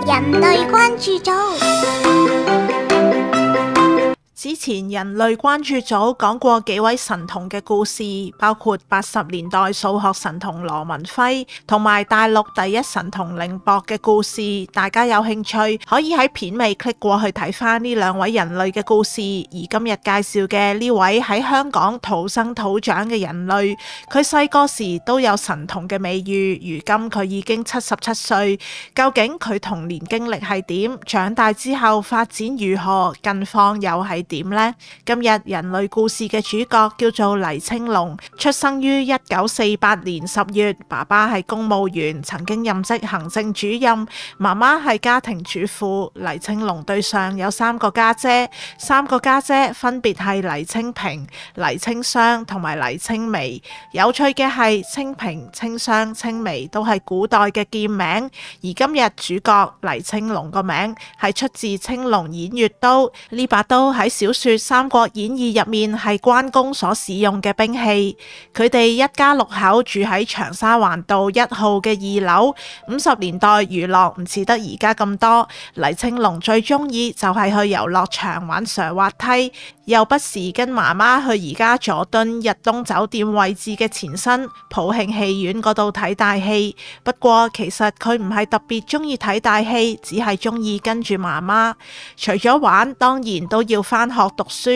人類關注組。之前人類關注組講過幾位神童嘅故事，包括80年代數學神童羅文輝同埋大陸第一神童凌博嘅故事。大家有興趣可以喺片尾 click 過去睇翻呢兩位人類嘅故事。而今日介紹嘅呢位喺香港土生土長嘅人類，佢細個時都有神童嘅美譽，如今佢已經77歲。究竟佢童年經歷係點？長大之後發展如何？近況又係點呢？今日人類故事嘅主角叫做黎青龍，出生於1948年10月，爸爸係公務員，曾經任職行政主任，媽媽係家庭主婦。黎青龍對上有3個家姐，分別係黎青萍、黎青霜同埋黎青眉。有趣嘅係，青萍、青霜、青眉都係古代嘅劍名，而今日主角黎青龍個名係出自青龍偃月刀，呢把刀喺小說《三國演義》入面係關公所使用嘅兵器。佢哋一家6口住喺長沙灣道1號嘅2樓。50年代娛樂唔似得而家咁多，黎青龍最中意就係去遊樂場玩瀡滑梯，又不時跟媽媽去而家佐敦日東酒店位置嘅前身普慶戲院嗰度睇大戲。不過其實佢唔係特別中意睇大戲，只係中意跟住媽媽。除咗玩，當然都要返學讀書。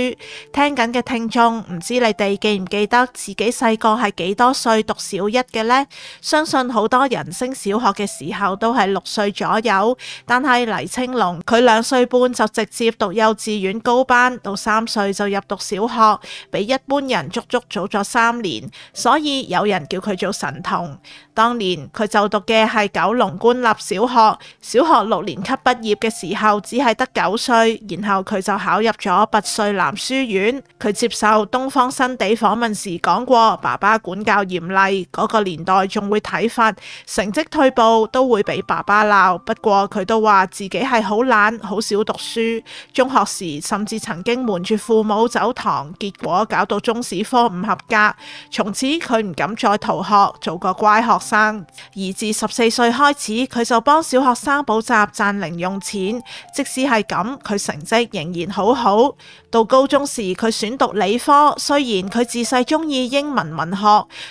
聽緊嘅聽眾，唔知你哋記唔記得自己細個係幾多歲讀小一嘅呢？相信好多人升小學嘅時候都係6歲左右，但係黎青龍佢2歲半就直接讀幼稚園高班，到3歲就入讀小學，比一般人足足早咗3年，所以有人叫佢做神童。當年佢就讀嘅係九龍官立小學，小學6年級畢業嘅時候只係得9歲，然後佢就考入咗拔萃男書院。佢接受東方新地訪問時講過，爸爸管教嚴厲，嗰個年代仲會體罰，成績退步都會俾爸爸鬧。不過佢都話自己係好懶，好少讀書。中學時甚至曾經瞞住父母走堂，結果搞到中史科唔合格。從此佢唔敢再逃學，做個乖學生。而自14歲開始，佢就幫小學生補習賺零用錢。即使係咁，佢成績仍然好好。到高中時，佢選讀理科，雖然佢自細中意英文文學，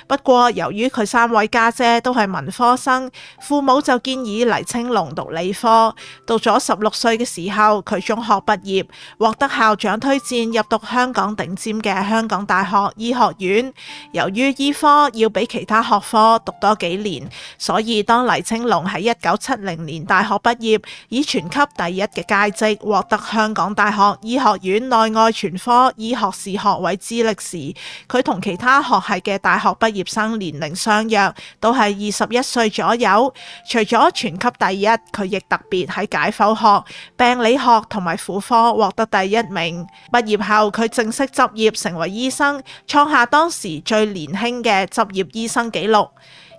不過由於佢3位家姐都係文科生，父母就建議黎青龍讀理科。到咗16歲嘅時候，佢中學畢業，獲得校長推薦入讀香港頂尖嘅香港大學醫學院。由於醫科要比其他學科讀多幾年，所以當黎青龍喺1970年大學畢業，以全級第1嘅佳績獲得香港大學醫學院內外全科醫學士學位資歷時，佢同其他學系嘅大學畢業生年齡相若，都係21歲左右。除咗全級第1，佢亦特別喺解剖學、病理學同埋婦科獲得第1名。畢業後，佢正式執業成為醫生，創下當時最年輕嘅執業醫生紀錄。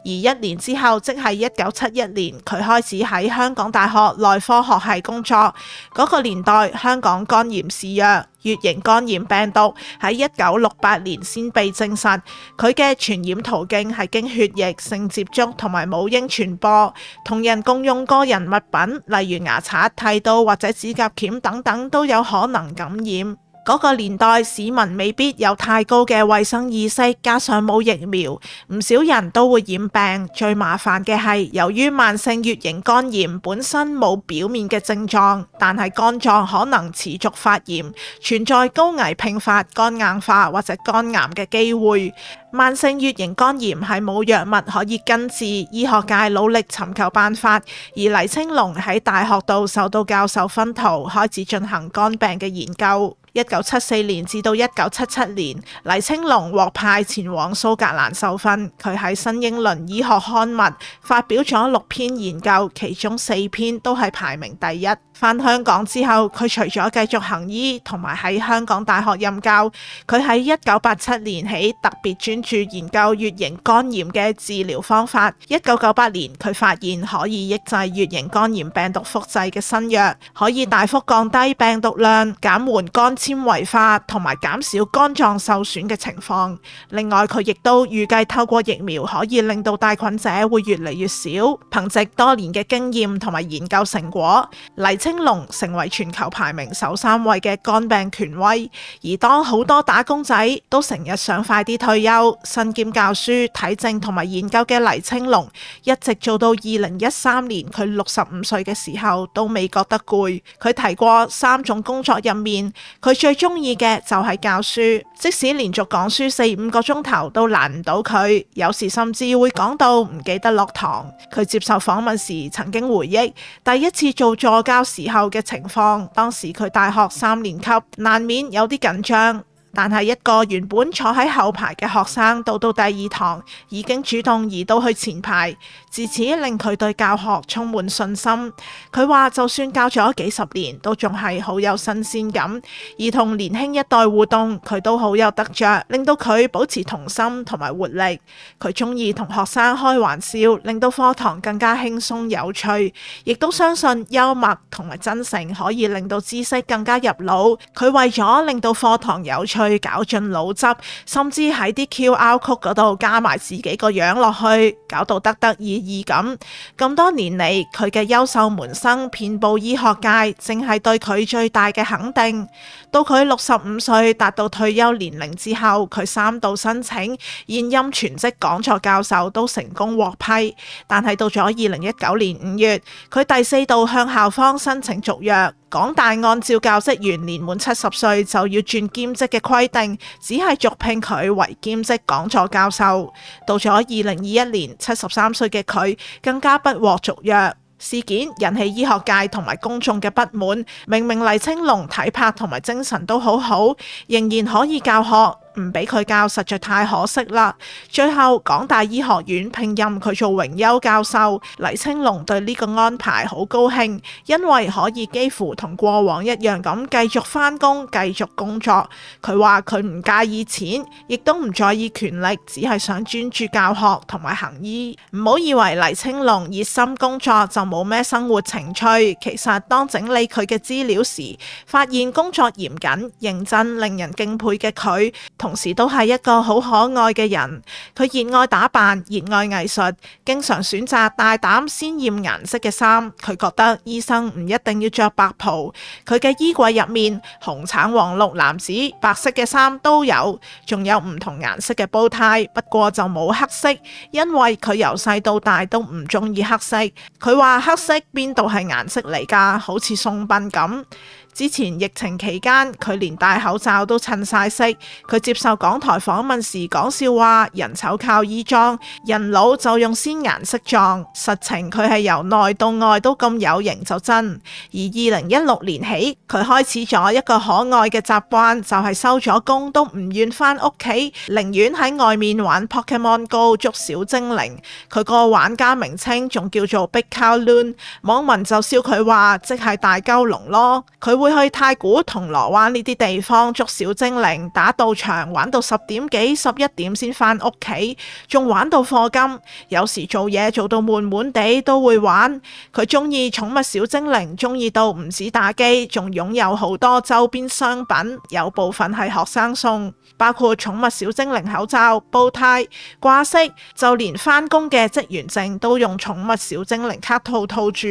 而1年之後，即係1971年，佢開始喺香港大學內科學系工作。嗰個年代，香港肝炎肆虐，乙型肝炎病毒喺1968年先被證實，佢嘅傳染途徑係經血液、性接觸同埋母嬰傳播。同人共用個人物品，例如牙刷、剃刀或者指甲鉗等等，都有可能感染。嗰個年代市民未必有太高嘅衛生意識，加上冇疫苗，唔少人都會染病。最麻煩嘅係，由於慢性乙型肝炎本身冇表面嘅症狀，但係肝臟可能持續發炎，存在高危併發肝硬化或者肝癌嘅機會。慢性乙型肝炎係冇藥物可以根治，醫學界努力尋求辦法，而黎青龍喺大學度受到教授薰陶，開始進行肝病嘅研究。1974年至到1977年，黎青龍獲派前往蘇格蘭受訓。佢喺新英倫醫學刊物發表咗6篇研究，其中4篇都係排名第1。返香港之後，佢除咗繼續行醫，同埋喺香港大學任教，佢喺1987年起特別專注研究乙型肝炎嘅治療方法。1998年，佢發現可以抑制乙型肝炎病毒複製嘅新藥，可以大幅降低病毒量，減緩肝纖維化同埋減少肝臟受損嘅情況。另外，佢亦都預計透過疫苗可以令到帶菌者會越嚟越少。憑藉多年嘅經驗同埋研究成果，黎青龍成為全球排名首3位嘅肝病權威。而當好多打工仔都成日想快啲退休，身兼教書、睇症同埋研究嘅黎青龍，一直做到2013年佢65歲嘅時候都未覺得攰。佢提過3種工作入面，佢最中意嘅就係教書，即使連續講書4-5個鐘頭都難唔到佢，有時甚至會講到唔記得落堂。佢接受訪問時曾經回憶第一次做助教時候嘅情況，當時佢大學3年級，難免有啲緊張。但係一個原本坐喺後排嘅學生，到第2堂已經主動移到去前排，自此令佢對教學充滿信心。佢話就算教咗幾十年，都仲係好有新鮮感，而同年輕一代互動，佢都好有得着，令到佢保持童心同埋活力。佢中意同學生開玩笑，令到課堂更加輕鬆有趣，亦都相信幽默同埋真誠可以令到知識更加入腦。佢為咗令到課堂有趣，去搞盡腦汁，甚至喺啲 QR code 嗰度加埋自己個樣落去，搞到得得意意咁。咁多年嚟，佢嘅優秀門生遍佈醫學界，正係對佢最大嘅肯定。到佢65歲達到退休年齡之後，佢3度申請現任全職講座教授都成功獲批，但係到咗2019年5月，佢第4度向校方申請續約。港大按照教職員年滿70歲就要轉兼職嘅規定，只係續聘佢為兼職講座教授。到咗2021年，73歲嘅佢更加不獲續約。事件引起醫學界同埋公眾嘅不滿。明明黎青龍體魄同埋精神都好好，仍然可以教學，唔俾佢教實在太可惜啦。最後港大醫學院聘任佢做榮休教授，黎青龍對呢個安排好高興，因為可以幾乎同過往一樣咁繼續返工、繼續工作。佢話佢唔介意錢，亦都唔在意權力，只係想專注教學同埋行醫。唔好以為黎青龍熱心工作就冇咩生活情趣，其實當整理佢嘅資料時，發現工作嚴謹、認真、令人敬佩嘅佢，同時都係一個好可愛嘅人。佢熱愛打扮，熱愛藝術，經常選擇大膽鮮豔顏色嘅衫。佢覺得醫生唔一定要着白袍，佢嘅衣櫃入面紅、橙、黃、綠、藍、紫、白色嘅衫都有，仲有唔同顏色嘅煲呔，不過就冇黑色，因為佢由細到大都唔中意黑色。佢話黑色邊度係顏色嚟㗎，好似送殯咁。之前疫情期間，佢連戴口罩都襯晒色。佢接受港台訪問時講笑話：人醜靠衣裝，人老就用鮮顏色撞。實情佢係由內到外都咁有型就真。而2016年起，佢開始咗一個可愛嘅習慣，就係收咗工都唔願返屋企，寧願喺外面玩 Pokemon Go 捉小精靈。佢個玩家名稱仲叫做 Big Kowloon， 網民就笑佢話即係大鳩龍咯。佢會去太古、銅鑼灣呢啲地方捉小精靈，打到場玩到10點幾、11點先返屋企，仲玩到課金。有時做嘢做到悶悶地都會玩。佢中意寵物小精靈，中意到唔止打機，仲擁有好多周邊商品，有部分係學生送，包括寵物小精靈口罩、煲呔、掛飾，就連返工嘅職員證都用寵物小精靈卡套套住。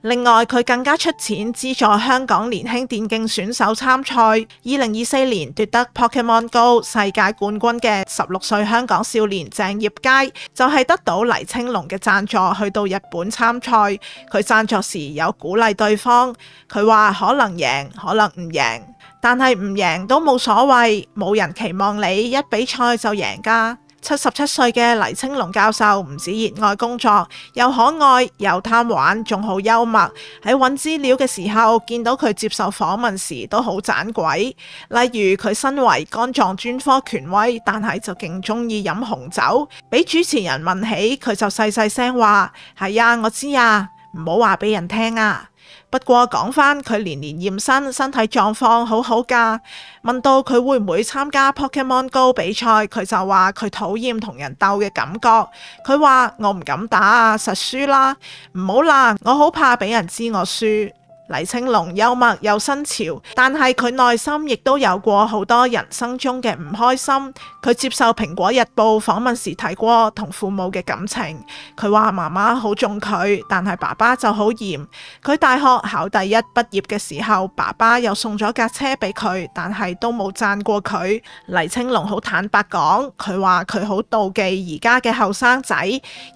另外，佢更加出錢資助香港年輕電競選手參賽。2024年奪得 Pokemon Go 世界冠軍嘅16歲香港少年鄭業佳，就係得到黎青龍嘅贊助去到日本參賽。佢贊助時有鼓勵對方，佢話可能贏，可能唔贏，但係唔贏都冇所謂，冇人期望你一比賽就贏㗎。77歲嘅黎青龍教授唔止熱愛工作，又可愛又貪玩，仲好幽默。喺揾資料嘅時候，見到佢接受訪問時都好盞鬼。例如佢身為肝臟專科權威，但係就勁中意飲紅酒。俾主持人問起，佢就細細聲話：係啊，我知啊，唔好話俾人聽啊。不過講返佢年年驗身體狀況好好㗎。問到佢會唔會參加 Pokemon Go 比賽，佢就話佢討厭同人鬥嘅感覺。佢話我唔敢打啊，實輸啦。唔好啦，我好怕俾人知我輸。黎青龍幽默又新潮，但係佢內心亦都有過好多人生中嘅唔開心。佢接受《蘋果日報》訪問時提過同父母嘅感情，佢話媽媽好重佢，但係爸爸就好嚴。佢大學考第一畢業嘅時候，爸爸又送咗架車俾佢，但係都冇讚過佢。黎青龍好坦白講，佢話佢好妒忌而家嘅後生仔，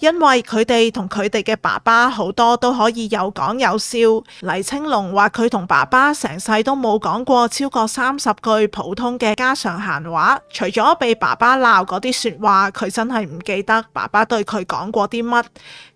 因為佢哋同佢哋嘅爸爸好多都可以有講有笑。黎青龍話佢同爸爸成世都冇講過超過30句普通嘅家常閒話，除咗被爸爸鬧嗰啲說話，佢真係唔記得爸爸對佢講過啲乜。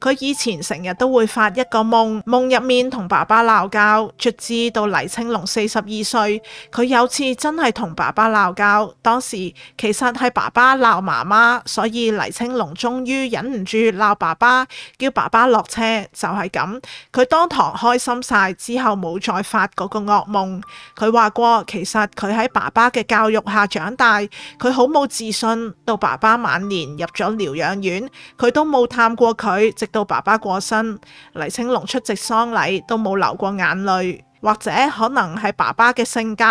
佢以前成日都會發一個夢，夢入面同爸爸鬧交，直至到黎青龍42歲，佢有次真係同爸爸鬧交，當時其實係爸爸鬧媽媽，所以黎青龍終於忍唔住鬧爸爸，叫爸爸落車，就係咁。佢當堂開心晒，之後冇再發嗰個噩夢。佢話過，其實佢喺爸爸嘅教育下長大，佢好冇自信，到爸爸晚年入咗療養院，佢都冇探過佢，直到爸爸過身，黎青龍出席喪禮都冇流過眼淚。或者可能係爸爸嘅性格，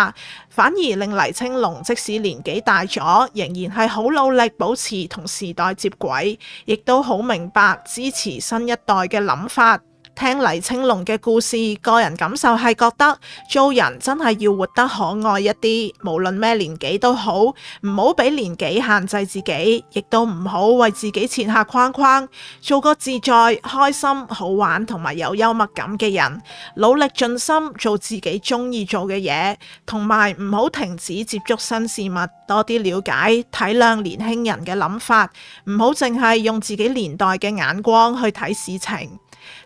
反而令黎青龍即使年紀大咗，仍然係好努力保持同時代接軌，亦都好明白支持新一代嘅諗法。聽黎青龍嘅故事，個人感受係覺得做人真係要活得可愛一啲，無論咩年紀都好，唔好俾年紀限制自己，亦都唔好為自己設下框框，做個自在、開心、好玩同埋有幽默感嘅人，努力盡心做自己中意做嘅嘢，同埋唔好停止接觸新事物，多啲了解、體諒年輕人嘅諗法，唔好淨係用自己年代嘅眼光去睇事情。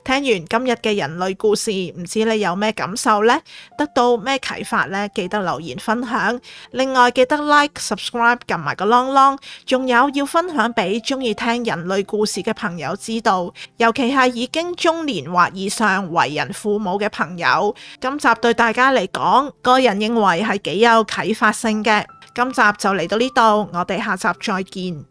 聽完今日嘅人類故事，唔知你有咩感受呢？得到咩啟發呢？記得留言分享。另外記得 like、subscribe 撳埋個啷啷，仲有要分享俾中意聽人類故事嘅朋友知道，尤其係已經中年或以上為人父母嘅朋友。今集對大家嚟講，個人認為係幾有啟發性嘅。今集就嚟到呢度，我哋下集再見。